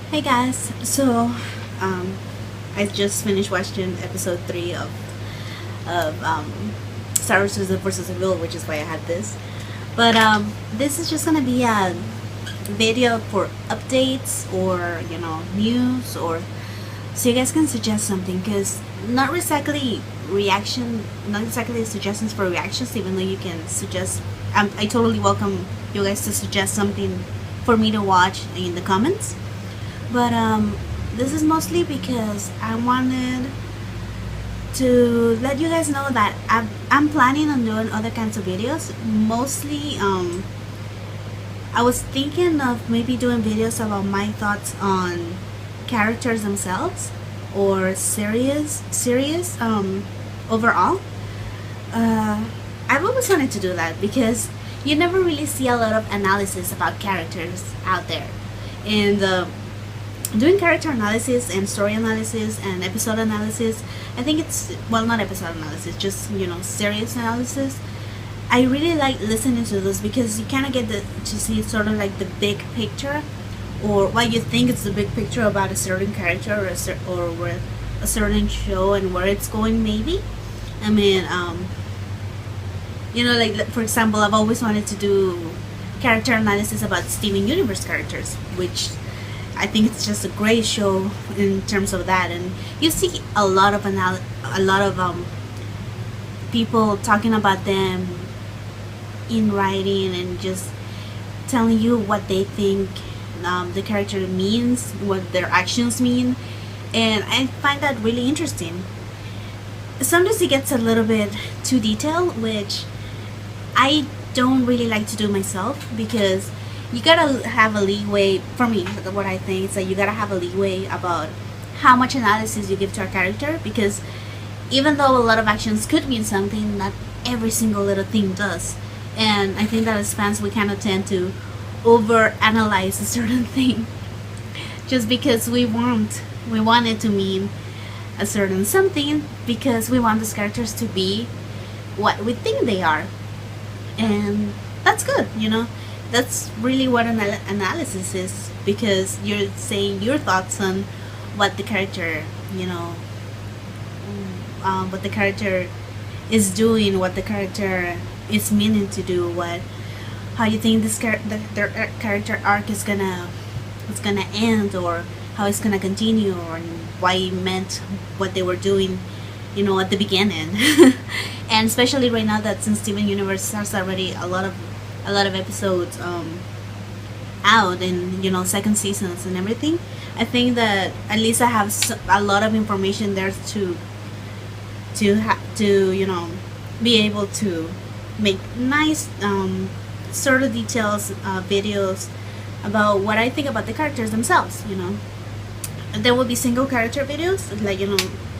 Hey guys, so um, I just finished watching episode 3 of Star Wars versus Evil, which is why I had this. But this is just gonna be a video for updates or news, or so you guys can suggest something, because not exactly suggestions for reactions, even though you can suggest. I totally welcome you guys to suggest something for me to watch in the comments. But this is mostly because I wanted to let you guys know that I'm planning on doing other kinds of videos. Mostly, I was thinking of maybe doing videos about my thoughts on characters themselves or series overall. Uh, I've always wanted to do that because you never really see a lot of analysis about characters out there, and doing character analysis and story analysis and episode analysis, I think it's, well, not episode analysis, just series analysis. I really like listening to those because you kind of get to see sort of like the big picture, or what you think is the big picture about a certain character, or where a certain show and where it's going, maybe. I mean, like, for example, I've always wanted to do character analysis about Steven Universe characters, which I think it's just a great show in terms of that. And you see a lot of people talking about them in writing and just telling you what they think the character means, what their actions mean, and I find that really interesting. Sometimes it gets a little bit too detailed, which I don't really like to do myself, because you gotta have a leeway. For me, what I think is that you gotta have a leeway about how much analysis you give to a character, because even though a lot of actions could mean something, not every single little thing does. And I think that as fans, we kind of tend to over analyze a certain thing just because we want it to mean a certain something, because we want these characters to be what we think they are. And that's good. That's really what analysis is, because you're saying your thoughts on what the character, what the character is doing, what the character is meaning to do, how you think their character arc is gonna end, or how it's gonna continue, or why it meant what they were doing, at the beginning. And especially right now that since Steven Universe has already a lot of episodes out, and second seasons and everything, I think that at least I have a lot of information there to be able to make nice sort of details videos about what I think about the characters themselves. There will be single character videos, like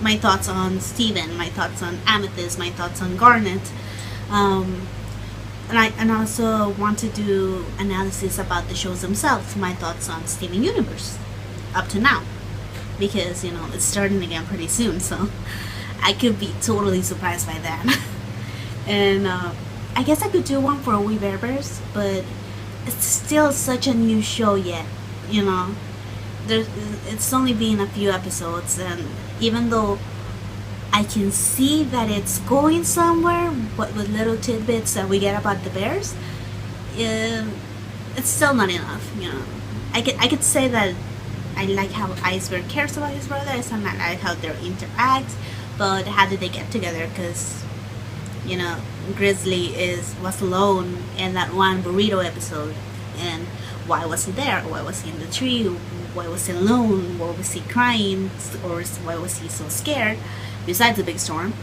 my thoughts on Steven, my thoughts on Amethyst, my thoughts on Garnet. And I also want to do analysis about the shows themselves, my thoughts on Steven Universe up to now, because it's starting again pretty soon, so I could be totally surprised by that. And I guess I could do one for We Bear Bears, but it's still such a new show yet. It's only been a few episodes, and even though I can see that it's going somewhere, but with little tidbits that we get about the bears, it's still not enough. I could say that I like how Iceberg cares about his brothers, and I like how they interact, but how did they get together? Because Grizzly was alone in that one burrito episode, and why was he there? Why was he in the tree? Why was he alone? Why was he crying? Or why was he so scared? Besides the big storm.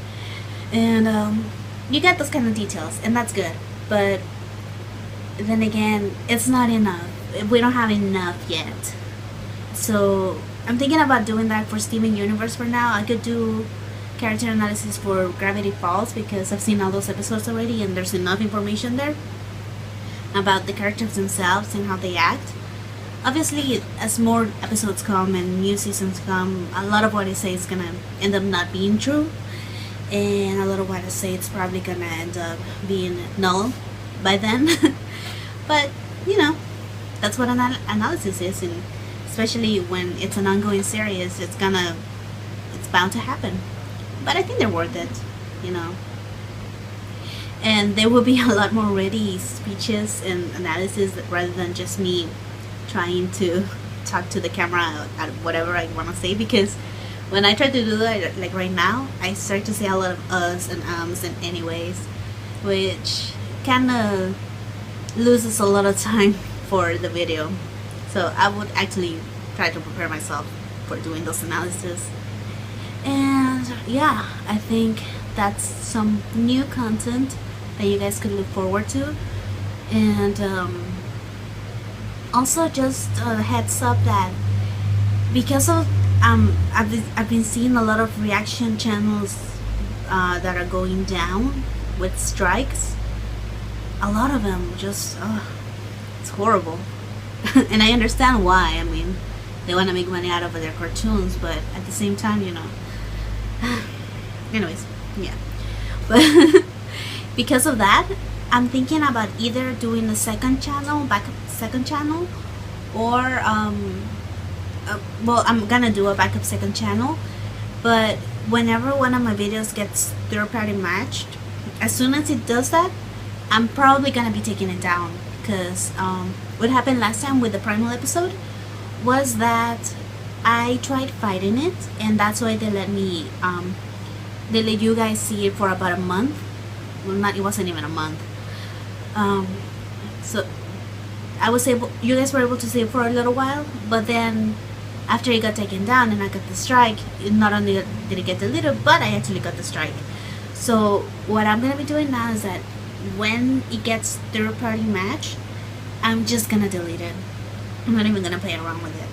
And you get those kind of details, and that's good. But then again, it's not enough. We don't have enough yet. So I'm thinking about doing that for Steven Universe for now. I could do character analysis for Gravity Falls, because I've seen all those episodes already, and there's enough information there about the characters themselves and how they act. Obviously, as more episodes come and new seasons come, a lot of what I say is gonna end up not being true, and a lot of what I say it's probably gonna end up being null by then. But that's what analysis is, and especially when it's an ongoing series. It's bound to happen. But I think they're worth it, you know. And there will be a lot more ready speeches and analysis rather than just me trying to talk to the camera at whatever I want to say, because when I try to do that, like right now, I start to say a lot of us and and anyways, which kind of loses a lot of time for the video. So I would actually try to prepare myself for doing those analysis. And yeah, I think that's some new content that you guys could look forward to. And also just a heads up that because of I've been seeing a lot of reaction channels that are going down with strikes. A lot of them just it's horrible. And I understand why. I mean, they want to make money out of their cartoons, but at the same time, you know. Anyways, yeah. But because of that, I'm thinking about either doing a second channel, second channel, or well, I'm gonna do a backup second channel. But whenever one of my videos gets third-party matched, as soon as it does that, I'm probably gonna be taking it down, because what happened last time with the Primal episode was that I tried fighting it, and that's why they let me they let you guys see it for about a month. Well, it wasn't even a month. So you guys were able to see it for a little while, but then after it got taken down and I got the strike, not only did it get deleted, but I actually got the strike. So what I'm gonna be doing now is that when it gets third-party match, I'm just gonna delete it. I'm not even gonna play around with it.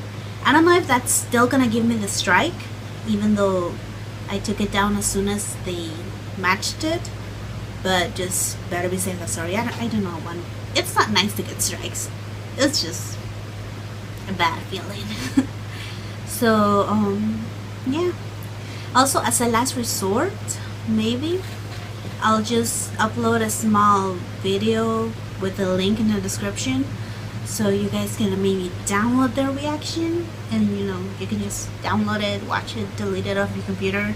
I don't know if that's still gonna give me the strike, even though I took it down as soon as they matched it. But just better be safe than sorry. I don't know. It's not nice to get strikes. It's just a bad feeling. So yeah. Also, as a last resort, maybe I'll just upload a small video with the link in the description, so you guys can maybe download their reaction, and you know, you can just download it, watch it, delete it off your computer,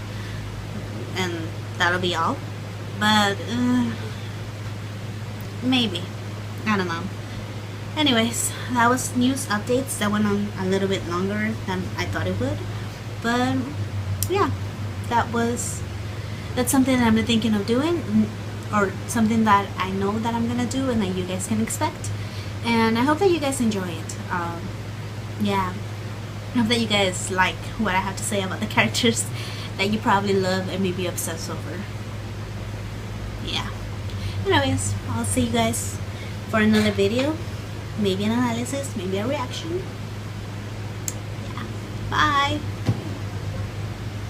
and that'll be all. But maybe, I don't know. Anyways, that was news updates that went on a little bit longer than I thought it would, but yeah, that's something that I'm thinking of doing, or something that I know that I'm gonna do and that you guys can expect. And I hope that you guys enjoy it. Yeah, I hope that you guys like what I have to say about the characters that you probably love and maybe obsessed over. Yeah. Anyways, I'll see you guys for another video. Maybe an analysis, maybe a reaction. Yeah. Bye.